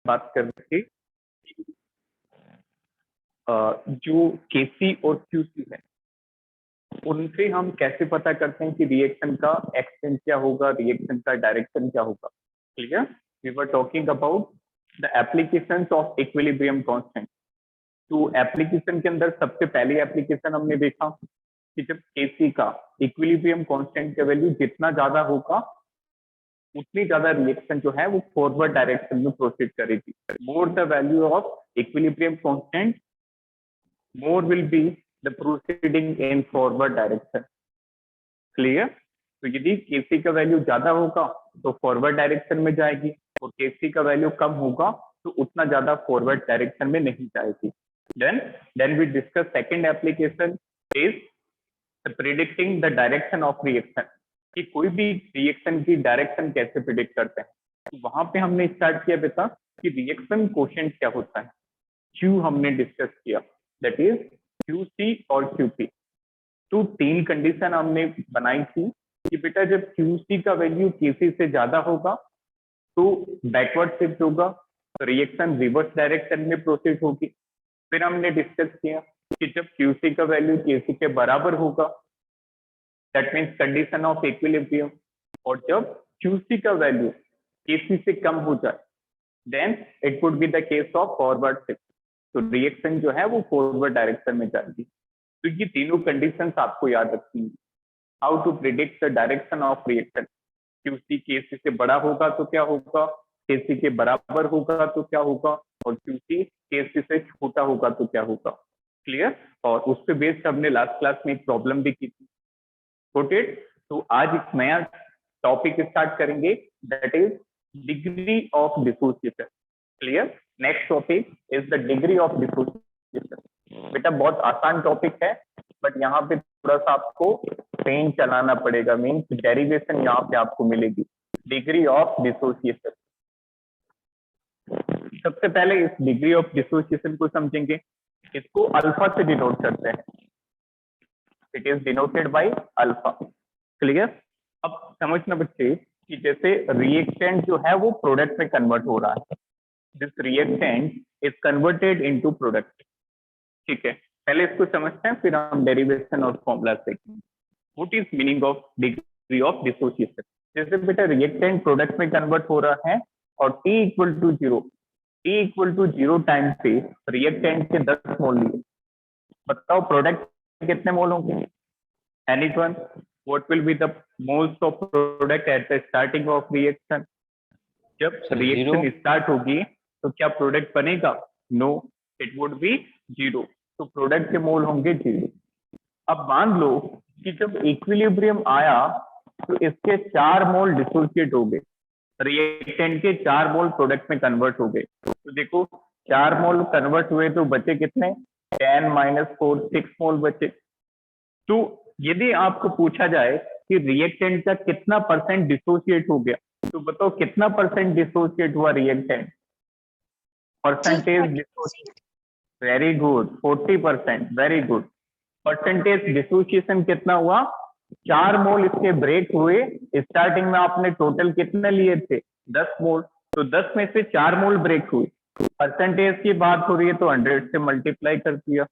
बात कर रहे थे जो केसी और क्यूसी है उनसे हम कैसे पता करते हैं कि रिएक्शन का एक्सटेंट क्या होगा, रिएक्शन का डायरेक्शन क्या होगा। Clear? We were talking about the applications of equilibrium constant. तो एप्लीकेशन के अंदर सबसे पहली एप्लीकेशन हमने देखा कि जब केसी का इक्विलिब्रियम कांस्टेंट का वैल्यू जितना ज्यादा होगा उतनी ज्यादा रिएक्शन जो है वो फॉरवर्ड डायरेक्शन में प्रोसीड करेगी। More the value of equilibrium constant, more will be the proceeding in forward direction. Clear? तो यदि केसी का वैल्यू ज्यादा होगा तो फॉरवर्ड डायरेक्शन में जाएगी और केसी का वैल्यू कम होगा तो उतना ज्यादा फॉरवर्ड डायरेक्शन में नहीं जाएगी। then we discuss second application is predicting the direction of reaction, कि कोई भी रिएक्शन की डायरेक्शन कैसे प्रिडिक्ट करते हैं। तो वहां पे हमने स्टार्ट किया बेटा कि रिएक्शन कोशेंट क्या होता है, क्यू हमने डिस्कस किया, दैट इज क्यूसी और क्यूपी। तो तीन कंडीशन हमने बनाई थी कि बेटा जब क्यूसी का वैल्यू केसी से ज्यादा होगा तो बैकवर्ड शिफ्ट होगा, तो रिएक्शन रिवर्स डायरेक्शन में प्रोसीड होगी। फिर हमने डिस्कस किया कि जब क्यूसी का वैल्यू केसी के बराबर होगा, that means condition of equilibrium, और जब क्यूसी का वैल्यू केसी से कम हो जाए then it would be the case of forward shift, तो रिएक्शन जो है वो फॉरवर्ड डायरेक्शन में जाएगी। तो ये तीनों कंडीशंस आपको याद रखनी है। How to predict the direction of reaction, QC KC से बड़ा होगा तो क्या होगा, केसी के बराबर होगा तो क्या होगा, और क्यूसी केसी से छोटा होगा तो क्या होगा। क्लियर? और उस पे बेस्ड हमने लास्ट क्लास में एक प्रॉब्लम भी की थी। Got it? तो आज एक नया टॉपिक स्टार्ट करेंगे, that is degree of dissociation. Clear? Next topic is the degree of dissociation. बेटा बहुत आसान टॉपिक है बट यहाँ पे थोड़ा सा आपको पेन चलाना पड़ेगा, मीन्स डेरिवेशन यहाँ पे आपको मिलेगी। डिग्री ऑफ डिसोसिएशन, सबसे पहले इस डिग्री ऑफ डिसोसिएशन को समझेंगे। इसको अल्फा से डिनोट करते हैं, it is denoted by alpha. Clear? अब समझना बच्चे कि जैसे रिएक्टेंट जो है वो प्रोडक्ट में कन्वर्ट हो रहा है, this reactant is converted into product. ठीक है, पहले इसको समझते हैं फिर हम डेरिवेशन और फॉर्मूला देखेंगे। What is meaning of degree of dissociation? जैसे बेटा रिएक्टेंट प्रोडक्ट में कन्वर्ट हो रहा है और t equal to 0, t equal to 0 time पे रिएक्टेंट के 10 मोल लिए, बताओ प्रोडक्ट कितने मोल होंगे? Anyone? What will be the moles of product at the starting of reaction? जब रिएक्शन स्टार्ट होगी तो क्या प्रोडक्ट बनेगा? नो, इट वुड बी 0, तो प्रोडक्ट के मोल होंगे 0। अब मान लो कि जब इक्विलिब्रियम आया तो इसके 4 मोल डिसोसिएट हो गए, रिएक्टेंट के 4 मोल प्रोडक्ट में कन्वर्ट हो गए। तो देखो 4 मोल कन्वर्ट हुए तो बचे कितने? 10 - 4 6 मोल बचे। तो यदि आपको पूछा जाए कि रिएक्टेंट का कितना परसेंट डिसोसिएट हो गया तो बताओ कितना परसेंट डिसोसिएट हुआ reactant? Percentage dissociate, very good, 40%, very good. Percentage dissociation कितना हुआ? 4 मोल इसके ब्रेक हुए। स्टार्टिंग में आपने टोटल कितने लिए थे? 10 मोल, तो 10 में से 4 मोल ब्रेक हुए। परसेंटेज की बात हो रही है तो 100 से मल्टीप्लाई कर दिया।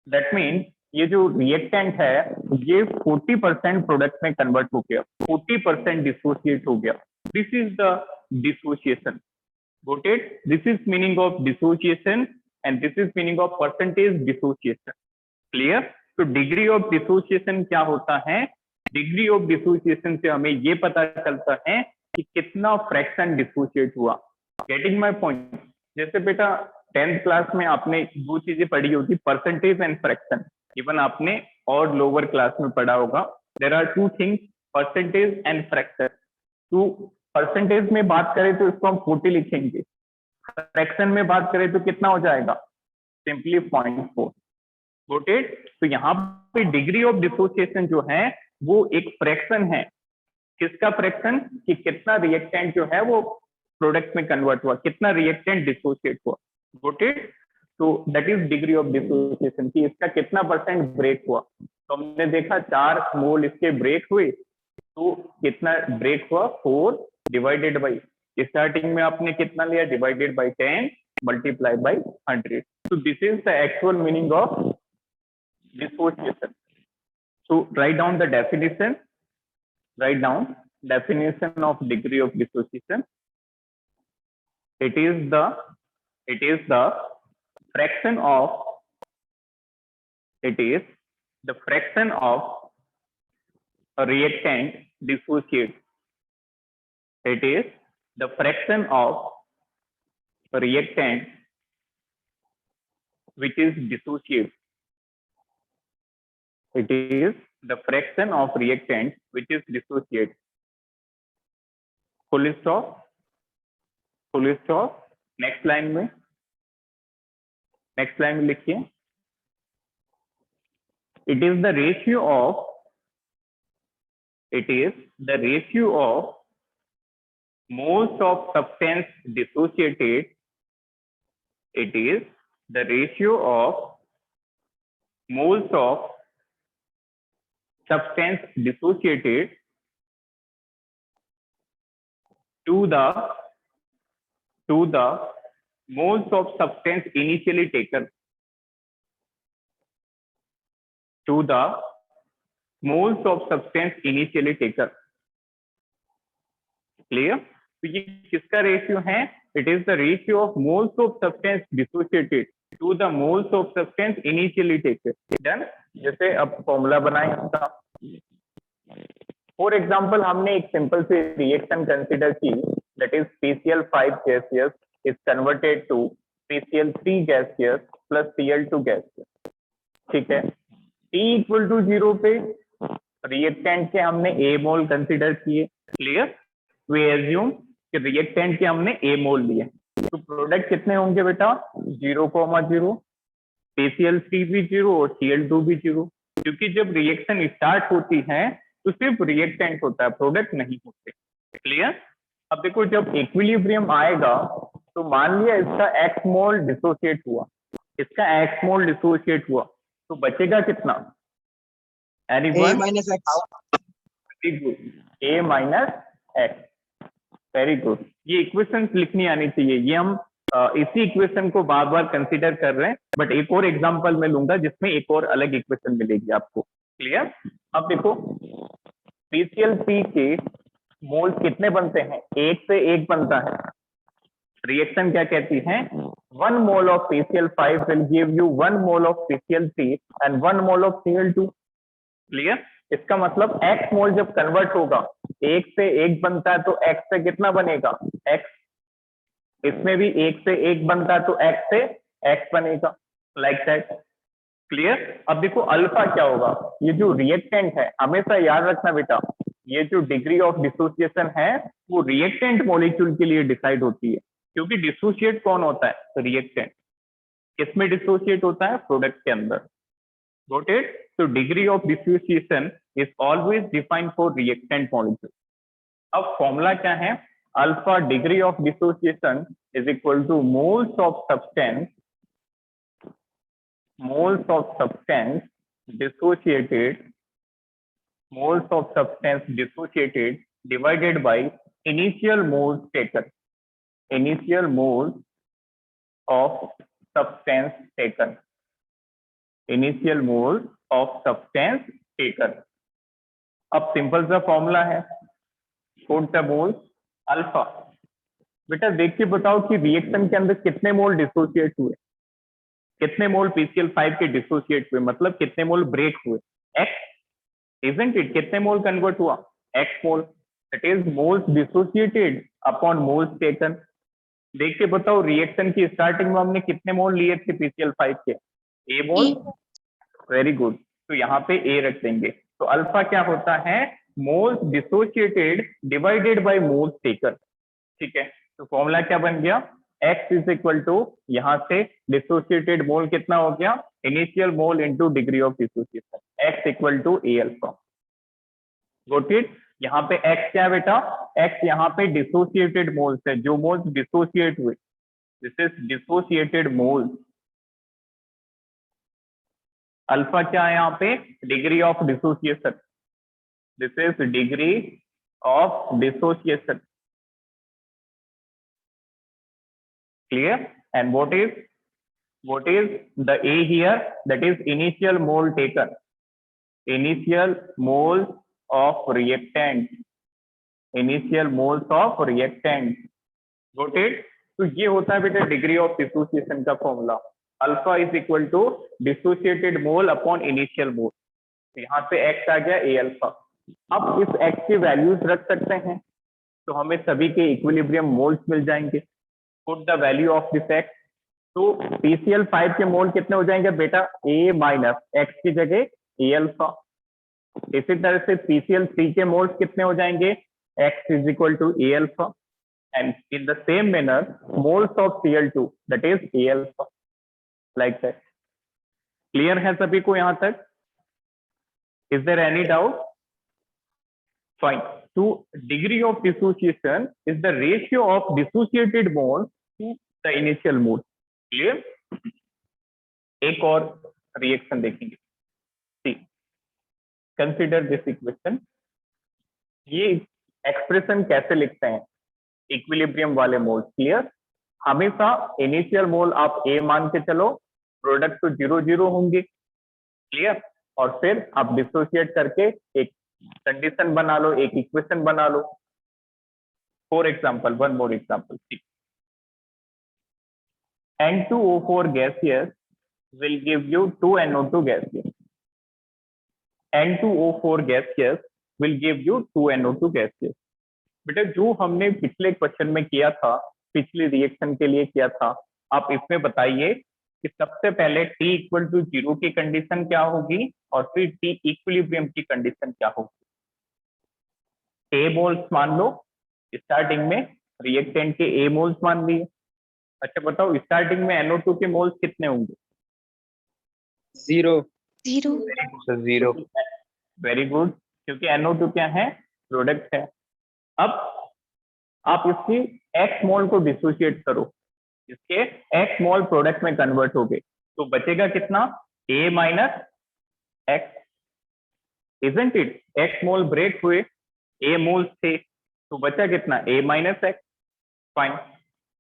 दैट मीन ये जो रिएक्टेंट है ये 40% प्रोडक्ट में कन्वर्ट हो गया, 40% डिसोसिएट हो गया। This is the dissociation. Got it? This is meaning of dissociation and this is meaning of percentage dissociation. Clear? तो डिग्री ऑफ डिसोसिएशन क्या होता है? डिग्री ऑफ डिसोसिएशन से हमें ये पता चलता है कि कितना फ्रैक्शन डिसोसिएट हुआ। Getting my point? जैसे बेटा 10th क्लास में आपने दो चीजें पढ़ी होगी, परसेंटेज एंड फ्रैक्शन। इवन आपने और लोअर क्लास में पढ़ा होगा, there are 2 things, percentage and fraction. तो परसेंटेज में बात करें तो इसको हम 40 लिखेंगे, फ्रैक्शन में बात करें तो कितना हो जाएगा? सिंपली 0.4। Got it? तो यहाँ पे डिग्री ऑफ डिसोसिएशन जो है वो एक फ्रैक्शन है। किसका फ्रैक्शन? कि कितना रिएक्टेंट जो है वो प्रोडक्ट में कन्वर्ट हुआ, कितना रिएक्टेंट डिसोसिएट हुआ। Got it? तो that is degree of dissociation, कि इसका कितना परसेंट ब्रेक हुआ। तो हमने देखा 4 मोल इसके ब्रेक हुए, तो कितना ब्रेक हुआ? 4 डिवाइडेड बाई स्टार्टिंग में आपने कितना लिया, divided by 10 multiply by 100. So this is the actual meaning of dissociation. So write down the definition. Write down definition of degree of dissociation. It is the fraction of a reactant dissociate. It is the fraction of a reactant which is dissociate. It is the fraction of reactant which is dissociate. Full stop. Full stop. Next line में लिखिए, it is the ratio of moles of substance dissociated. It is the ratio of moles of substance dissociated to the moles of substance initially taken. To the moles of substance initially taken. Clear? तो ये किसका ratio है? It is the ratio of moles of substance dissociated to the moles of substance initially taken. Done? जैसे अब formula बनाएं इसका. For example हमने एक सिंपल सी रिएक्शन कंसिडर की, that is PCl5 gaseous is converted to PCl3 gaseous plus Cl2 gaseous. ठीक है, T equal to 0 पे रिएक्टेंट के हमने A मोल कंसिडर किए. क्लियर? वी एज्यूम कि रिएक्टेंट के हमने A मोल लिए, तो प्रोडक्ट कितने होंगे बेटा? 0,0, PCl3 भी 0 और Cl2 भी 0, क्योंकि जब रिएक्शन स्टार्ट होती है तो सिर्फ रिएक्टेंट होता है, प्रोडक्ट नहीं होते. क्लियर? अब देखो जब इक्विलिब्रियम आएगा तो मान लिया इसका x मोल डिसोसिएट हुआ, तो बचेगा कितना? A minus X. Very good, A minus x. Very good. ये इक्वेशन लिखनी आनी चाहिए. ये हम इसी इक्वेशन को बार बार कंसीडर कर रहे हैं, बट एक और एग्जांपल मैं लूंगा जिसमें एक और अलग इक्वेशन मिलेगी आपको. क्लियर? अब देखो PCl3 के मोल्स कितने बनते हैं? 1 से 1 बनता है. रिएक्शन क्या कहती है? 1 mole of PCl5 will give you 1 mole of PCl3 and 1 mole of Cl2. Clear? इसका मतलब x मोल जब कन्वर्ट होगा 1 से 1 बनता है तो x से कितना बनेगा? x. इसमें भी 1 से 1 बनता है तो x से x बनेगा. Like that. क्लियर? अब देखो अल्फा क्या होगा? ये जो रिएक्टेंट है, हमेशा याद रखना बेटा, ये जो डिग्री ऑफ डिसोसिएशन है वो रिएक्टेंट मॉलिक्यूल के लिए डिसाइड होती है, क्योंकि डिसोसिएट कौन होता है? रिएक्टेंट. किसमें डिसोसिएट होता है? प्रोडक्ट के अंदर. Got it? So degree of dissociation is always defined for reactant molecule. अब फॉर्मूला क्या है? Alpha degree of dissociation is equal to moles of substance dissociated divided by initial moles taken. Initial moles of substance taken. Initial moles of substance taken. अब simple सा formula है, कौन सा? मोल alpha. बेटा देख के बताओ कि रिएक्शन के अंदर कितने मोल डिसोसिएट हुए, कितने मोल PCl5 के डिसोसिएट हुए, मतलब कितने मोल ब्रेक हुए? x. Isn't it? कितने मोल कन्वर्ट हुआ? x mole. It is moles dissociated upon moles taken. देख के बताओ रिएक्शन की स्टार्टिंग में हमने कितने मोल लिए थे PCl5 के? A mole. Very good. तो यहाँ पे A रख देंगे. तो अल्फा क्या होता है? Moles dissociated divided by moles taken. ठीक है, तो फॉर्मूला क्या बन गया? x इज इक्वल टू, यहाँ से डिसोसिएटेड मोल कितना हो गया? Initial mole into degree of dissociation. x equal to A alpha. Got it? यहाँ पे x क्या है बेटा? x यहाँ पे डिसोसिएटेड मोल्स है, जो मोल्स डिसोसिएट हुए. This is dissociated moles. Alpha क्या है यहाँ पे? Degree of dissociation. This is degree of dissociation. clear? And what is the A here? That is initial mole taken, initial moles of reactant, initial moles of reactant. Got it? तो ये होता है बेटा degree of dissociation का formula, alpha is equal to dissociated mole upon initial mole. यहाँ पे x आ गया ए alpha. अब इस एक्स की वैल्यूज रख सकते हैं तो हमें सभी के इक्विलिब्रियम मोल्स मिल जाएंगे। Put the value of this x, तो PCl5 के मोल कितने हो जाएंगे बेटा, ए माइनस एक्स की जगह ए अल्फा। इसी तरह से PCl3 के मोल्स कितने हो जाएंगे, x is equal to A alpha, and in the same manner moles of Cl2 that is a alpha, like that. Clear है सभी को यहाँ तक? Is there any doubt? Fine. तो degree of dissociation is the ratio of dissociated mole to the initial mole. Clear? एक और reaction देखेंगे। See, consider this equation. ये एक्सप्रेशन कैसे लिखते हैं इक्विलिब्रियम वाले मोल? क्लियर? हमेशा इनिशियल मोल आप ए मान के चलो, प्रोडक्ट तो 0 0 होंगे। क्लियर? और फिर आप डिसोसिएट करके एक कंडीशन बना लो, एक इक्वेशन बना लो। For example, one more example, N2O4 gaseous will give you 2NO2 gaseous. N2O4 gaseous will give you 2NO2 gaseous. बेटा जो हमने पिछले क्वेश्चन में किया था, पिछली रिएक्शन के लिए किया था, आप इसमें बताइए कि सबसे पहले T इक्वल टू 0 की कंडीशन क्या होगी और फिर T इक्विलिब्रियम की कंडीशन क्या होगी। A मोल्स मान लो, स्टार्टिंग में रिएक्टेंट के A मोल्स मान लिए। अच्छा बताओ, स्टार्टिंग में NO2 के मोल्स कितने होंगे? 0 0। वेरी गुड, क्योंकि NO2 क्या है, प्रोडक्ट है। अब आप इसकी X मोल को डिसोसिएट करो, इसके X मोल प्रोडक्ट में कन्वर्ट हो गए, तो बचेगा कितना, A minus x, isn't it? X mole break हुए, A मोल्स थे, तो बचा कितना, A माइनस एक्स। फाइन।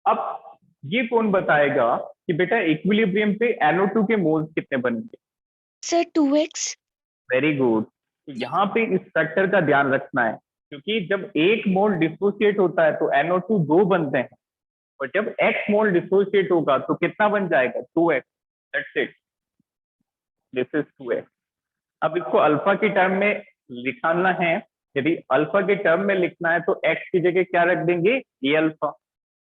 अब ये कौन बताएगा कि बेटा इक्विलिब्रियम पे NO2 के मोल्स कितने बनेंगे? Sir 2x। Very good. तो यहाँ पे इस फैक्टर का ध्यान रखना है, क्योंकि जब एक मोल डिसोसिएट होता है तो NO2 2 बनते हैं, और जब X मोल डिसोसिएट होगा तो कितना बन जाएगा, 2x। That's it, this is 2x। अब इसको अल्फा की टर्म में लिखाना है। यदि अल्फा के टर्म में लिखना है तो X की जगह क्या रख देंगे, ए अल्फा।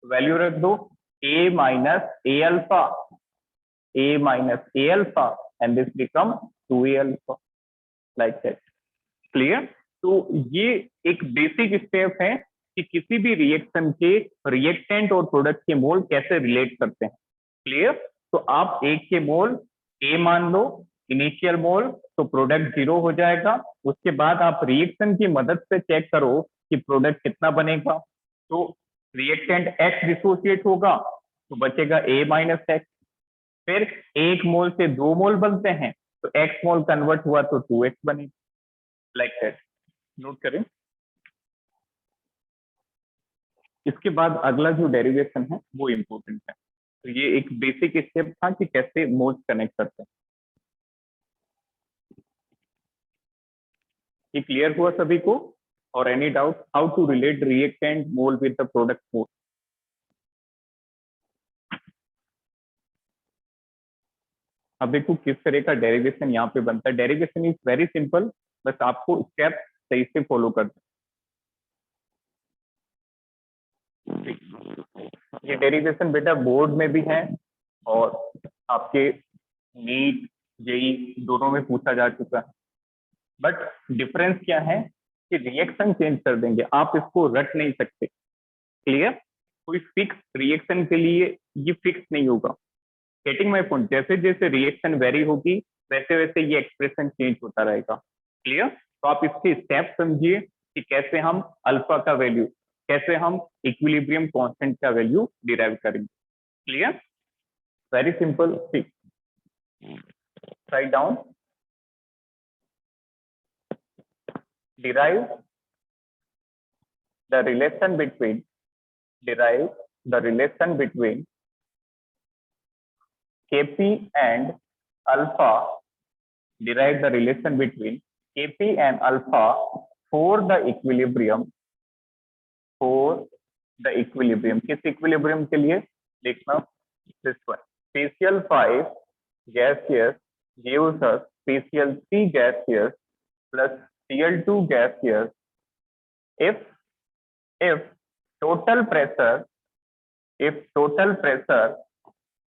वैल्यू रख दो A minus A alpha, A minus A alpha, and this become 2A alpha, like that. Clear? तो ये एक बेसिक स्टेप है कि किसी भी रिएक्शन के रिएक्टेंट और प्रोडक्ट के मोल कैसे रिलेट करते हैं। क्लियर? तो आप एक के मोल A मान लो, इनिशियल मोल, तो प्रोडक्ट 0 हो जाएगा। उसके बाद आप रिएक्शन की मदद से चेक करो कि प्रोडक्ट कितना बनेगा। तो रिएक्टेंट X डिसोसिएट होगा तो बचेगा A माइनस एक्स। फिर एक मोल से 2 मोल बनते हैं तो X मोल कन्वर्ट हुआ तो 2x बनेगा, लाइक दैट। नोट करें। इसके बाद अगला जो डेरिवेशन है वो इम्पोर्टेंट है। तो ये एक बेसिक स्टेप था कि कैसे मोल्स कनेक्ट करते हैं। ये क्लियर हुआ सभी को? और any doubt how to relate reactant mole with the product mole? अब देखो किस तरह का डेरिवेशन यहाँ पे बनता है। डेरिवेशन इज वेरी सिंपल, बस आपको स्टेप सही से फॉलो करना। ये डेरिवेशन बेटा बोर्ड में भी है और आपके नीट जेई दोनों में पूछा जा चुका है। बट डिफरेंस क्या है कि रिएक्शन चेंज कर देंगे, आप इसको रट नहीं सकते। क्लियर? कोई फिक्स रिएक्शन के लिए ये फिक्स नहीं होगा। Getting my point? जैसे जैसे रिएक्शन वेरी होगी वैसे वैसे ये एक्सप्रेशन चेंज होता रहेगा। क्लियर? तो आप इसके स्टेप समझिए कि कैसे हम अल्फा का वैल्यू, कैसे हम इक्विलिब्रियम कांस्टेंट का वैल्यू डिराइव करेंगे। Clear? Very simple. Write down, derive the relation between Kp and alpha, derive the relation between Kp and alpha for the equilibrium, किस इक्विलिब्रियम के लिए देखना, this one. PCl5 gaseous gives us PCl3 gaseous plus Cl2 gaseous if total pressure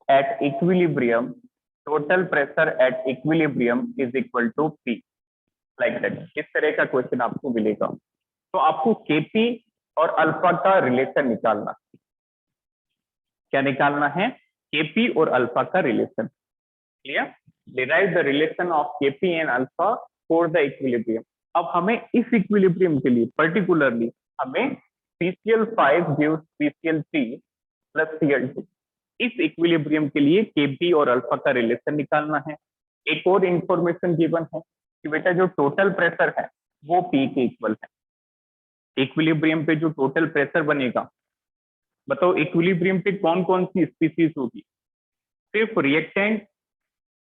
at equilibrium is equal to P, like that. इस तरह का question आपको मिलेगा। तो आपको Kp और अल्फा का रिलेशन निकालना, क्या निकालना है, Kp और अल्फा का relation. Clear? Derive the relation of Kp and alpha for the equilibrium. अब हमें इस इक्विलिब्रियम के लिए पर्टिकुलरली हमें PCl5 gives PCl3 plus Cl2, इस इक्विलिब्रियम के लिए Kp और अल्फा का रिलेशन निकालना है। एक और इंफॉर्मेशन गिवन है कि बेटा जो टोटल प्रेशर है वो P के इक्वल है। इक्विलिब्रियम पे जो टोटल प्रेशर बनेगा, बताओ इक्विलिब्रियम पे कौन कौन सी स्पीसीज होगी, सिर्फ रिएक्टेंट,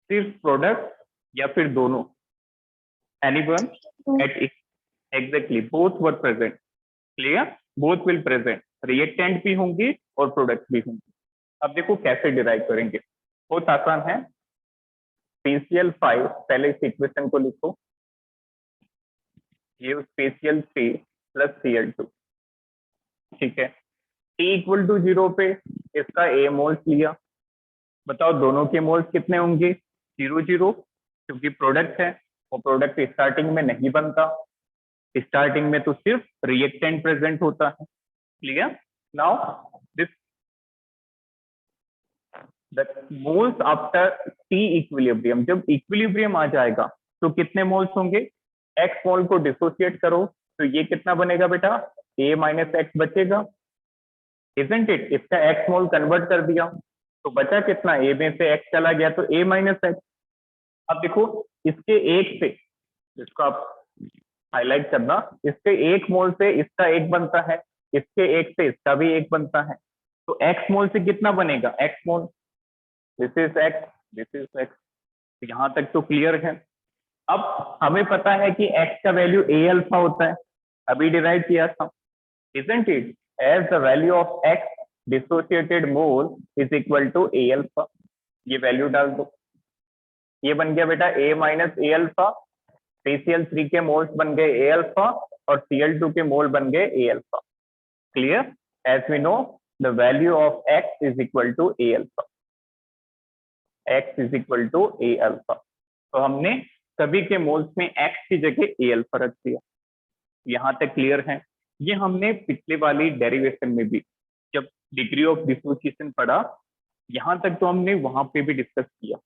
सिर्फ प्रोडक्ट, या फिर दोनों? Anyone? At exactly both were present. Clear? Both will present, reactant भी होंगी और प्रोडक्ट भी होंगी। अब देखो कैसे डिराइव करेंगे, बहुत आसान है। PCl5, पहले इस इक्वेशन को लिखो, ये PCl3 प्लस Cl2, ठीक है। T इक्वल टू 0 पे इसका A मोल्स लिया, बताओ दोनों के मोल्स कितने होंगे, 0 0, क्योंकि प्रोडक्ट है और प्रोडक्ट स्टार्टिंग में नहीं बनता, स्टार्टिंग में तो सिर्फ रिएक्टेंट प्रेजेंट होता है। Clear? Now this the moles after T equilibrium, जब इक्विलिब्रियम आ जाएगा तो कितने मोल्स होंगे, X मोल को डिसोसिएट करो तो ये कितना बनेगा बेटा, A माइनस एक्स बचेगा, इजंट इट? इसका X मोल कन्वर्ट कर दिया तो बचा कितना, A में से X चला गया तो A माइनस एक्स। अब देखो इसके एक से, इसको आप हाईलाइट करना, इसके एक मोल से इसका एक बनता है, इसके एक से इसका भी एक बनता है, तो X मोल से कितना बनेगा, X mole, this is X, this is X। यहां तक तो क्लियर है। अब हमें पता है कि X का वैल्यू A अल्फा होता है, अभी डिराइव किया था, isn't it? As the value of X dissociated mole is equal to A alpha, ये वैल्यू डाल दो, ये बन गया बेटा A minus A alpha, PCl3 के मोल्स बन गए A अल्फा और Cl2 के मोल बन गए A alpha. Clear? As we know the value of X is equal to A alpha, X is equal to A alpha. तो हमने सभी के मोल्स में X की जगह A अल्फा रख दिया। यहां तक क्लियर है? ये हमने पिछले वाली डेरिवेशन में भी जब डिग्री ऑफ डिसोसिएशन पढ़ा, यहां तक तो हमने वहां पे भी डिस्कस किया।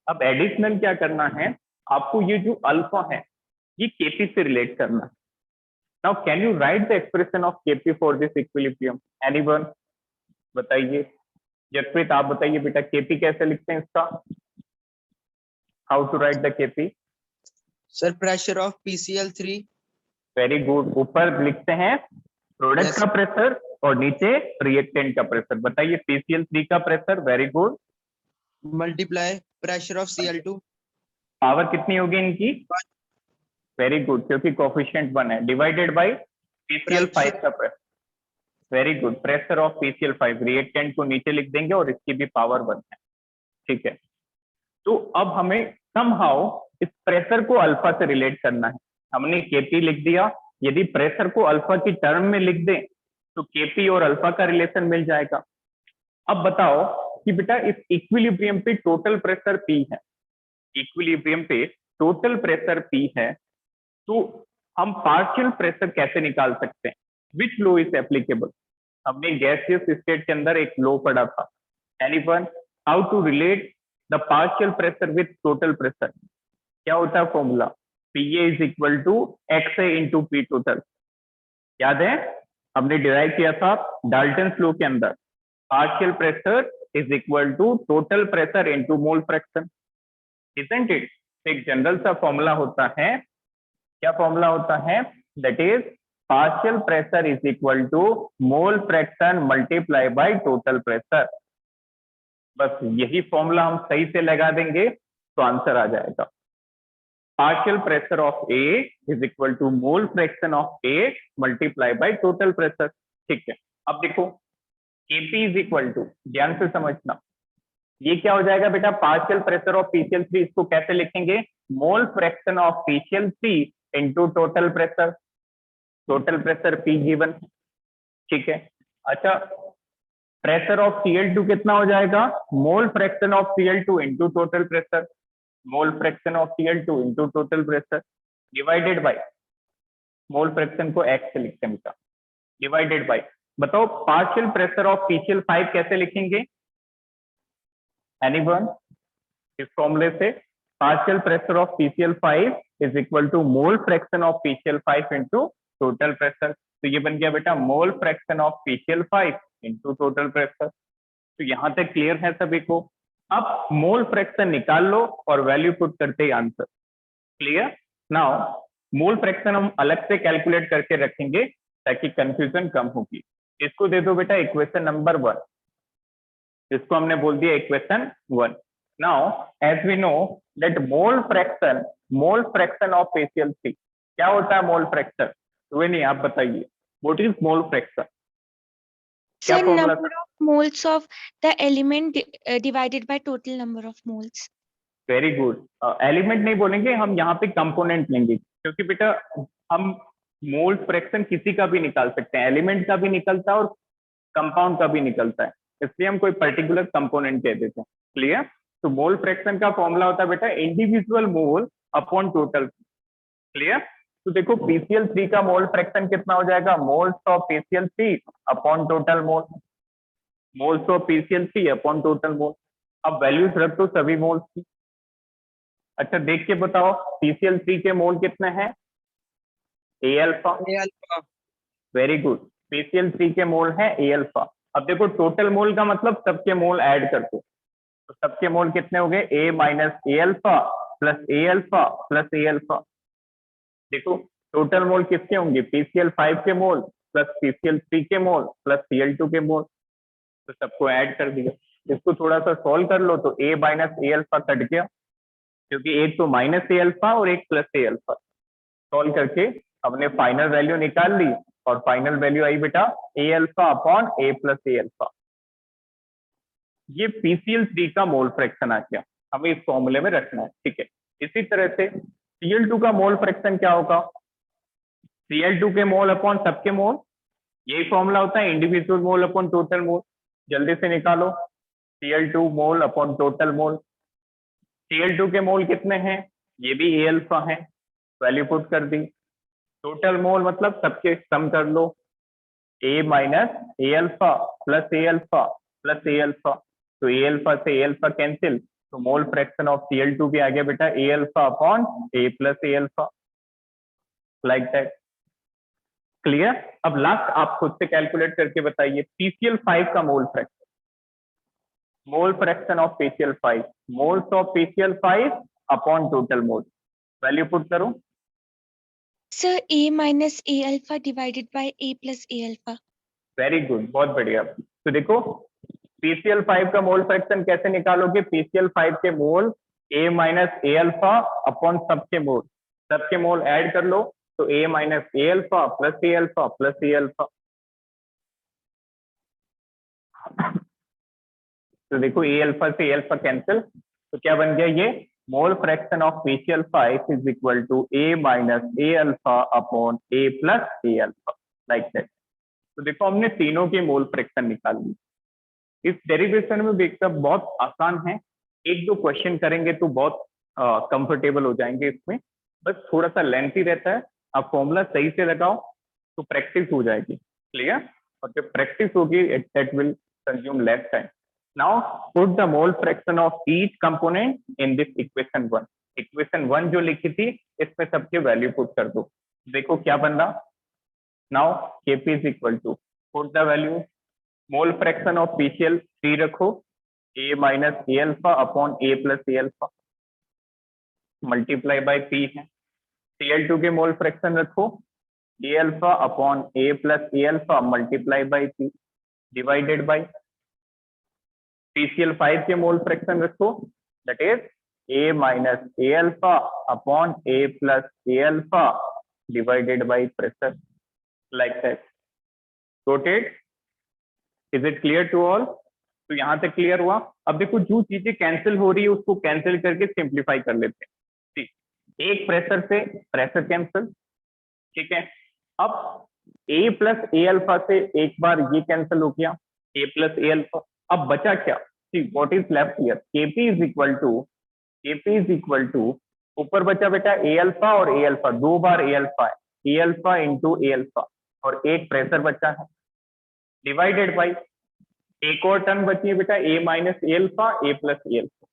अब एडिशनल क्या करना है, आपको ये जो अल्फा है ये Kp से रिलेट करना है। Now can you right the expression of Kp for this equilibrium? Anyone? बताइए, जसप्रीत आप बताइए बेटा Kp कैसे लिखते हैं इसका, how to write the Kp? Sir pressure of PCl3। Very good, ऊपर लिखते हैं प्रोडक्ट Yes. का प्रेशर और नीचे रिएक्टेंट का प्रेशर। बताइए PCl3 का pressure, very good, multiply pressure of Cl2। Power कितनी होगी इनकी, वेरी गुड, क्योंकि कोफिशिएंट 1 है, डिवाइडेड बाय PCl5 का pressure, very good, pressure of PCl5, reactant को नीचे लिख देंगे और इसकी भी पावर 1 है, ठीक है। तो अब हमें समहाउ इस प्रेशर को अल्फा से रिलेट करना है। हमने Kp लिख दिया, यदि प्रेशर को अल्फा की टर्म में लिख दें तो Kp और अल्फा का रिलेशन मिल जाएगा। अब बताओ कि बेटा इस इक्विलिब्रियम पे टोटल प्रेशर P है, इक्विलिब्रियम पे टोटल प्रेशर P है, तो हम पार्शियल प्रेशर कैसे निकाल सकते हैं, विच लॉ इज एप्लीकेबल? हमने गैसियस स्टेट के अंदर एक लॉ पढ़ा था, anyone? How to relate the partial pressure with total pressure? क्या होता है formula, PA is equal to XA into P total, याद है? हमने डिराइव किया था डाल्टन्स लॉ के अंदर, partial pressure is equal to total pressure into mole fraction, isn't it? एक जनरल सा फॉर्मूला होता है, क्या फॉर्मूला होता है, that is partial pressure is equal to mole fraction multiply by total pressure. बस यही फॉर्मूला हम सही से लगा देंगे तो आंसर आ जाएगा। Partial pressure of A is equal to mole fraction of A multiply by total pressure. ठीक है, अब देखो केपी इज इक्वल टू, ध्यान से समझना, ये क्या हो जाएगा बेटा, पार्शियल प्रेशर ऑफ पीसीएल3, इसको कैसे लिखेंगे, mole fraction of PCL three into total pressure, total pressure P given. ठीक है, अच्छा प्रेशर ऑफ Cl2 कितना हो जाएगा, mole fraction of Cl2 into total pressure, mole fraction of Cl2 into total pressure divided by, mole fraction को x से लिखते हैं बेटा, डिवाइडेड बाय, बताओ पार्शियल प्रेशर ऑफ पीसीएल5 कैसे लिखेंगे, एनीवन, इस फॉर्मूले से partial pressure of PCL five is equal to mole fraction of PCL five into total pressure. तो ये बन गया बेटा mole fraction of PCL five into total pressure. तो यहां तक क्लियर है सभी को। अब मोल फ्रैक्शन निकाल लो और वैल्यू पुट करते ही answer clear. Now mole fraction हम अलग से कैलकुलेट करके रखेंगे ताकि कंफ्यूजन कम होगी। इसको दे दो बेटा इक्वेशन नंबर 1, इसको हमने बोल दिया equation 1। Now as we know that mole fraction of PCL three क्या होता है, मोल फ्रैक्शन, तो नहीं आप बताइए व्हाट इज मोल फ्रैक्शन, क्या Sir, formula number of moles of the element divided by total number of moles. Very good. Element नहीं बोलेंगे हम, यहाँ पे कंपोनेंट लेंगे, क्योंकि बेटा हम मोल फ्रैक्शन किसी का भी निकाल सकते हैं, एलिमेंट का भी निकलता है और कंपाउंड का भी निकलता है, इसलिए हम कोई पर्टिकुलर कंपोनेंट कह देते हैं। क्लियर। तो मोल फ्रैक्शन का फॉर्मूला होता है बेटा individual mole upon total. Clear. तो देखो पीसीएल3 का मोल फ्रैक्शन कितना हो जाएगा, moles of PCL three upon total mole, moles of PCL three upon total mole. अब वैल्यूज रख दो सभी मोल्स की। अच्छा देख के बताओ पीसीएल3 के मोल कितने हैं, a alpha, A alpha, very good, PCL three के मोल है ए अल्फा। अब देखो टोटल मोल का मतलब सबके मोल ऐड कर दो, तो सबके मोल कितने हो गए, ए minus a alpha plus a alpha plus a alpha. देखो टोटल मोल किसके होंगे, पीसीएल5 के मोल प्लस पीसीएल3 के मोल प्लस सीएल2 के मोल, तो सबको ऐड कर दिया। इसको थोड़ा सा सॉल्व कर लो तो ए माइनस ए अल्फा कट गया, क्योंकि एक तो माइनस ए अल्फा और एक प्लस ए अल्फा। सॉल्व करके हमने फाइनल वैल्यू निकाल ली और फाइनल वैल्यू आई बेटा a alpha upon a plus a alpha. ये पीसीएल3 का मोल फ्रैक्शन आ गया, हमें इस फॉर्मूले में रखना है। ठीक है, इसी तरह से सीएल2 का मोल फ्रैक्शन क्या होगा, सीएल2 के मोल अपॉन सबके मोल, यही फॉर्मूला होता है इंडिविजुअल मोल अपॉन टोटल मोल। जल्दी से निकालो सीएल2 मोल अपॉन टोटल मोल। सीएल2 के मोल कितने हैं, ये भी ए अल्फा है, वैल्यू पुट कर दी। टोटल मोल मतलब सबके सम कर लो, ए minus a alpha plus a alpha plus a alpha, तो ए अल्फा से ए अल्फा कैंसिल, तो मोल फ्रैक्शन ऑफ सीएल2 भी आ गया बेटा a alpha upon a plus a alpha, like that. Clear. अब लास्ट आप खुद से कैलकुलेट करके बताइए पीसीएल5 का mole fraction, mole fraction of PCL five, moles of PCL five upon total mole, value put करो। Sir, A minus A alpha divided by A plus A alpha. Very good, बहुत बढ़िया। तो देखो पीसीएल5 का मोल फ्रैक्शन कैसे निकालोगे, पीसीएल5 के मोल ए माइनस ए अल्फा अपॉन सबके मोल, सबके मोल ऐड कर लो, तो ए minus a alpha plus a alpha plus a alpha. तो देखो ए अल्फा से ए अल्फा कैंसिल, तो क्या बन गया ये, mole fraction of PCL five is equal to a minus a alpha upon a plus a alpha, like that. तो देखो हमने तीनों के मोल फ्रैक्शन निकाल ली। इस डेरिवेशन में देखकर बहुत आसान है, एक दो क्वेश्चन करेंगे तो बहुत कंफर्टेबल हो जाएंगे इसमें, बस थोड़ा सा लेंथी रहता है। आप फॉर्मूला सही से लगाओ तो प्रैक्टिस हो जाएगी। क्लियर। और जब प्रैक्टिस होगी that will consume less time. Now put the mole fraction of each component in this equation 1। Equation 1 जो लिखी थी इसमें सबके वैल्यू पुट कर दो, देखो क्या बन रहा। Now Kp is equal to put the value, mole fraction of PCL three रखो a minus a alpha upon a plus a alpha multiply by P है। सीएल2 के मोल फ्रैक्शन रखो a alpha upon a plus a alpha multiply by P divided by PCl5 के mole fraction रखो, that is A minus A alpha upon A plus A alpha divided by pressure, like that. Got it? Is it clear to all? तो यहाँ तक clear हुआ। अब देखो जो चीजें कैंसिल हो रही है उसको कैंसिल करके सिंप्लीफाई कर लेते हैं। ठीक, एक प्रेशर से प्रेशर कैंसिल, ठीक है। अब A प्लस A अल्फा से एक बार ये कैंसिल हो गया, A प्लस A अल्फा। अब बचा क्या? ठीक, what is left here? KP is equal to ऊपर बचा बेटा A अल्फा और A अल्फा, दो बार A अल्फा है, A alpha into A alpha, और एक प्रेशर बचा है, डिवाइडेड बाई एक और टर्म बची है बेटा A minus A alpha A plus A alpha,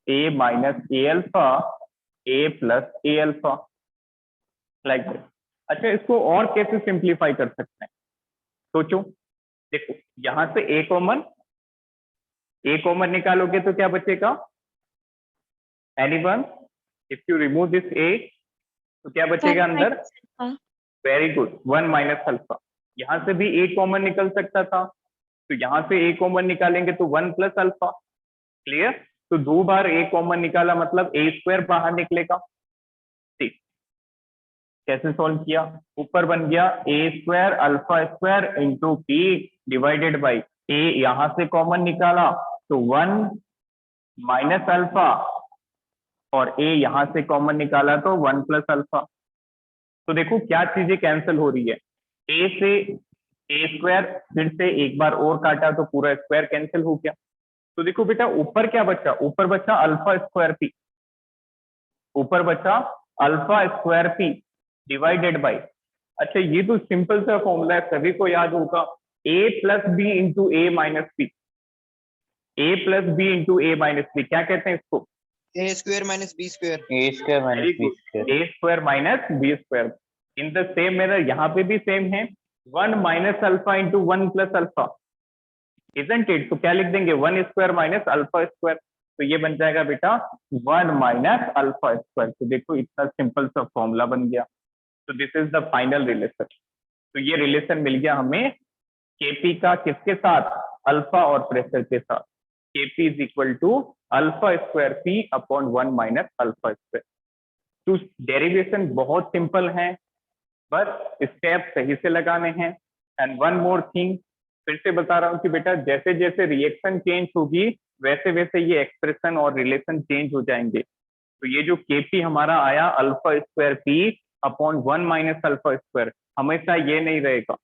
A minus A alpha A plus A alpha, like this. अच्छा, इसको और कैसे सिंप्लीफाई कर सकते हैं? सोचो, देखो यहां से A कॉमन निकालोगे तो क्या बचेगा? Anyone? If you remove this A तो क्या बचेगा अंदर? Very good, 1 minus alpha. यहां से भी A कॉमन निकल सकता था, तो यहां से A कॉमन निकालेंगे तो 1 प्लस अल्फा। क्लियर? तो दो बार A कॉमन निकाला मतलब A स्क्वायर बाहर निकलेगा। ठीक, कैसे सॉल्व किया? ऊपर बन गया A square alpha square into P divided by A, यहां से कॉमन निकाला तो 1 माइनस अल्फा, और A यहां से कॉमन निकाला तो 1 प्लस अल्फा। तो देखो क्या चीजें कैंसिल हो रही है, A से A स्क्वायर, फिर से एक बार और काटा तो पूरा स्क्वायर कैंसिल हो गया। तो देखो बेटा ऊपर क्या बचा? ऊपर बचा अल्फा स्क्वायर P, ऊपर बचा alpha square P divided by, अच्छा ये तो सिंपल सा फॉर्मूला है, सभी को याद होगा, A plus B into A minus B, A plus B into A minus B, क्या कहते हैं इसको? A square minus B square. A square minus B square. A square minus B square. In the same manner यहाँ पे भी same है, 1 minus alpha into 1 plus alpha, isn't it? तो क्या लिख देंगे? 1 स्क्वायर माइनस अल्फा स्क्वायर, तो ये बन जाएगा बेटा 1 माइनस अल्फा स्क्वायर। तो देखो इतना सिंपल सा फॉर्मूला बन गया। तो this is the final relation. तो ये रिलेशन मिल गया हमें केपी का, किसके साथ? अल्फा और प्रेशर के साथ। KP is equal to alpha square P upon 1 minus alpha square. तो डेरिवेशन बहुत सिंपल है, बस स्टेप सही से लगाने हैं। एंड वन मोर थिंग, फिर से बता रहा हूं कि बेटा जैसे जैसे रिएक्शन चेंज होगी वैसे वैसे ये एक्सप्रेशन और रिलेशन चेंज हो जाएंगे। तो ये जो केपी हमारा आया alpha square P upon 1 minus alpha square, हमेशा ये नहीं रहेगा,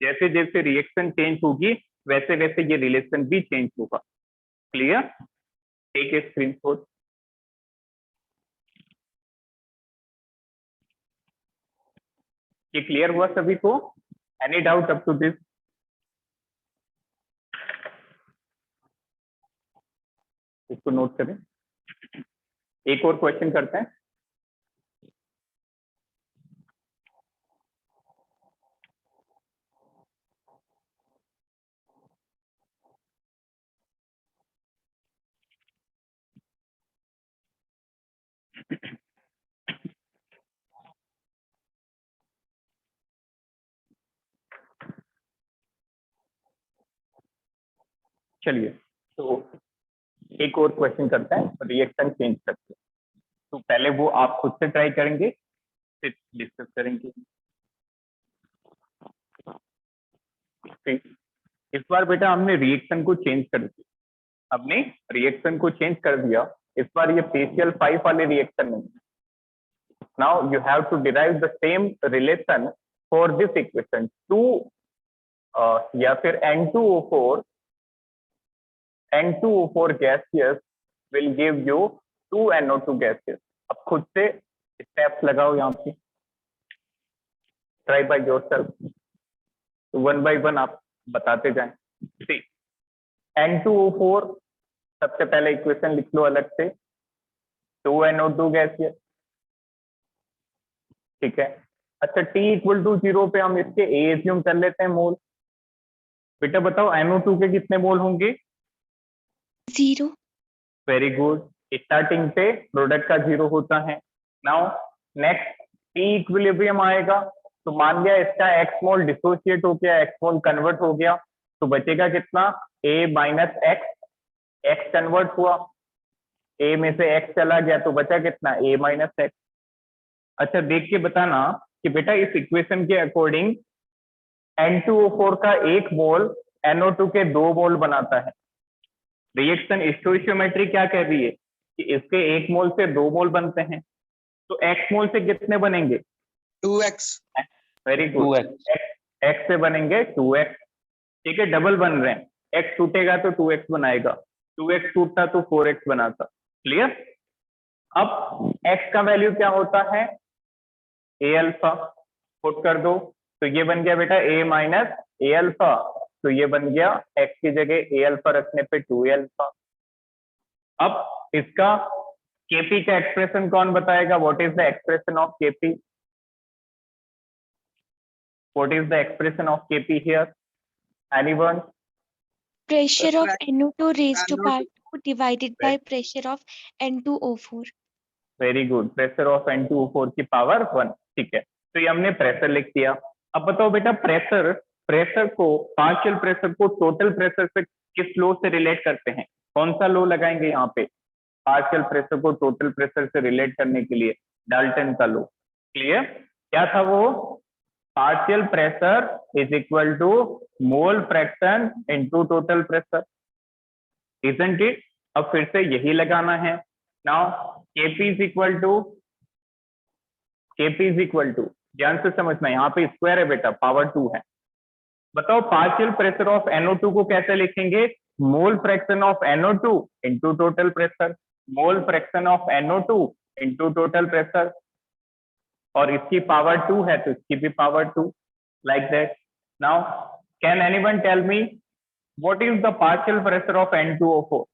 जैसे जैसे रिएक्शन चेंज होगी वैसे वैसे ये रिलेशन भी चेंज होगा। क्लियर? Take a screenshot. ये क्लियर हुआ सभी को? Any doubt up to this? इसको नोट करें, एक और क्वेश्चन करते हैं। चलिए, तो एक और क्वेश्चन करते हैं, रिएक्शन चेंज करते हैं। तो पहले वो आप खुद से ट्राई करेंगे, फिर डिस्कस करेंगे। ठीक, इस बार बेटा हमने रिएक्शन को चेंज कर दिया, हमने रिएक्शन को चेंज कर दिया। इस बार ये PCl5 वाले रिएक्शन नहीं। Now you have to derive the same relation for this equation 2 या फिर N2O4 gaseous will give you 2 NO2 gases। अब खुद से स्टेप्स लगाओ यहाँ पे, ट्राई बाय योरसेल्फ। तो 1 by 1 आप बताते जाएं। सी, N2O4 सबसे पहले इक्वेशन लिख लो अलग से, 2 NO2 gaseous, ठीक है। अच्छा, T इक्वल टू 0 पे हम इसके A एज्यूम कर लेते हैं मोल। बेटा बताओ NO2 के कितने मोल होंगे? 0। वेरी गुड, स्टार्टिंग पे प्रोडक्ट का 0 होता है। नाउ नेक्स्ट T इक्विलिब्रियम आएगा, तो मान लिया इसका X मोल डिसोसिएट हो गया, X मोल कन्वर्ट हो गया, तो बचेगा कितना? A minus x, x convert हुआ, a में से x चला गया तो बचा कितना, a माइनस x। अच्छा देख के बताना कि बेटा इस इक्वेशन के अकॉर्डिंग N2O4 का 1 मोल NO2 के 2 मोल बनाता है। रिएक्शन स्टोइशियोमेट्री क्या कह रही है कि इसके 1 मोल से 2 मोल बनते हैं, तो x मोल से कितने बनेंगे, 2x। Very good, 2x। x से बनेंगे 2x। ठीक है, डबल बन रहे हैं, x टूटेगा तो 2x बनाएगा, 2x टूटता तो 4x बनाता। क्लियर। अब x का वैल्यू क्या होता है, a अल्फा, पुट कर दो तो ये बन गया बेटा a माइनस a अल्फा, तो ये बन गया x की जगह a अल्फा रखने पे 2a अल्फा। अब इसका kp का एक्सप्रेशन कौन बताएगा, what is the expression of kp, what is the expression of kp here, anyone. Pressure of NO2 raised to NO2 power 2 divided by pressure of N2O4. Very good, pressure of N2O4 की power 1। ठीक है, तो ये हमने pressure लिख दिया। अब बताओ बेटा प्रेशर, प्रेशर को, पार्शियल प्रेशर को टोटल प्रेशर से किस लॉ से रिलेट करते हैं, कौन सा लॉ लगाएंगे यहाँ पे पार्शियल प्रेशर को टोटल प्रेशर से रिलेट करने के लिए, डाल्टन का लॉ। क्लियर, क्या था वो, partial pressure is equal to mole fraction into total pressure, isn't it. अब फिर से यही लगाना है। Now kp is equal to, ध्यान से समझना, यहाँ पे स्क्वायर है बेटा, पावर 2 है। बताओ पार्शियल प्रेशर ऑफ NO2 को कैसे लिखेंगे, mole fraction of NO2 into total pressure, mole fraction of NO2 into total pressure, और इसकी पावर 2 है तो इसकी भी power 2, like that. Now can anyone tell me what is the partial pressure of N2O4,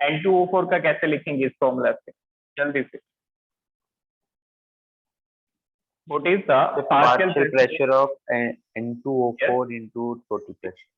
N2O4 का कैसे लिखेंगे इस फॉर्मूला से, जल्दी से। What is the partial pressure of N2O4 into total pressure?